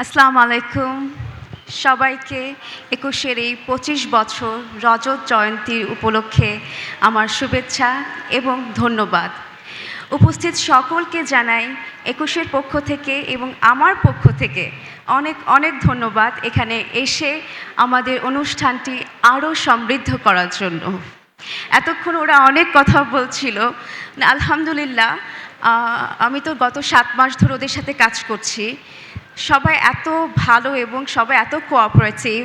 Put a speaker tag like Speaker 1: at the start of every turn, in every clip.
Speaker 1: আসসালামু আলাইকুম সবাইকে ২১-এর এই ২৫ বছর রজত জয়ন্তীর উপলক্ষে আমার শুভেচ্ছা এবং ধন্যবাদ। উপস্থিত সকলকে জানাই ২১-এর পক্ষ থেকে এবং আমার পক্ষ থেকে অনেক অনেক ধন্যবাদ এখানে এসে আমাদের অনুষ্ঠানটি আরও সমৃদ্ধ করার জন্য। এতক্ষণ ওরা অনেক কথা বলছিল। আলহামদুলিল্লাহ, আমি তো গত ৭ মাস ধরে ওদের সাথে কাজ করছি। সবাই এত ভালো এবং সবাই এত কোঅপারেটিভ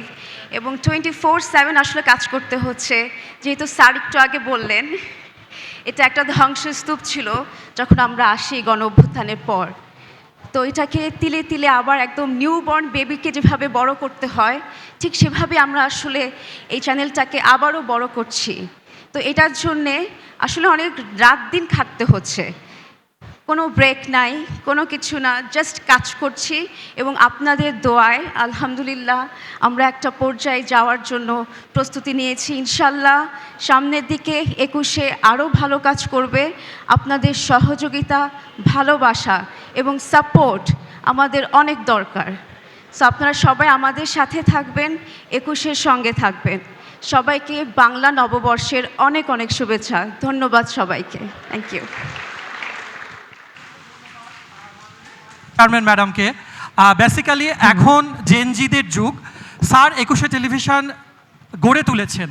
Speaker 1: এবং 24/7 আসলে কাজ করতে হচ্ছে। যেহেতু স্যার একটু আগে বললেন, এটা একটা ধ্বংসস্তূপ ছিল যখন আমরা আসি গণ অভ্যুত্থানের পর। তো এটাকে তিলে তিলে আবার একদম নিউবর্ন বেবিকে যেভাবে বড় করতে হয়, ঠিক সেভাবে আমরা আসলে এই চ্যানেলটাকে আবারও বড় করছি। তো এটার জন্যে আসলে অনেক রাত দিন খাটতে হচ্ছে, কোনো ব্রেক নাই, কোনো কিছু না, জাস্ট কাজ করছি এবং আপনাদের দোয়ায় আলহামদুলিল্লাহ আমরা একটা পর্যায়ে যাওয়ার জন্য প্রস্তুতি নিয়েছি। ইনশাল্লাহ সামনের দিকে ২১-এ আরও ভালো কাজ করবে। আপনাদের সহযোগিতা, ভালোবাসা এবং সাপোর্ট আমাদের অনেক দরকার। সো আপনারা সবাই আমাদের সাথে থাকবেন, ২১-এর সঙ্গে থাকবেন। সবাইকে বাংলা নববর্ষের অনেক অনেক শুভেচ্ছা। ধন্যবাদ সবাইকে। Thank you.
Speaker 2: চেয়ারম্যান ম্যাডামকে। বেসিক্যালি এখন জেনজিদের যুগ, স্যার ২১-এ টেলিভিশন গড়ে তুলেছেন,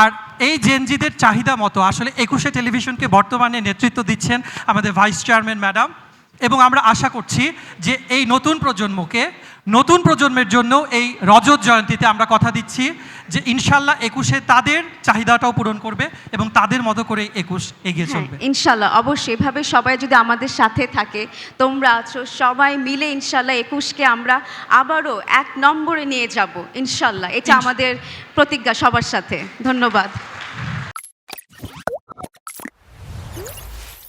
Speaker 2: আর এই জেনজিদের চাহিদা মতো আসলে ২১-এ টেলিভিশনকে বর্তমানে নেতৃত্ব দিচ্ছেন আমাদের ভাইস চেয়ারম্যান ম্যাডাম। এবং আমরা আশা করছি যে এই নতুন প্রজন্মের জন্য এই রজত জয়ন্তীতে আমরা কথা দিচ্ছি যে ইনশাল্লাহ ২১-এ তাদের চাহিদাটাও পূরণ করবে এবং তাদের মতো করে ২১ এগিয়ে চলবে।
Speaker 1: ইনশাল্লাহ, অবশ্যই এভাবে সবাই যদি আমাদের সাথে থাকে, তোমরা আছো, সবাই মিলে ইনশাল্লাহ ২১-কে আমরা আবারও ১ নম্বরে নিয়ে যাব ইনশাল্লাহ। এটা আমাদের প্রতিজ্ঞা সবার সাথে। ধন্যবাদ।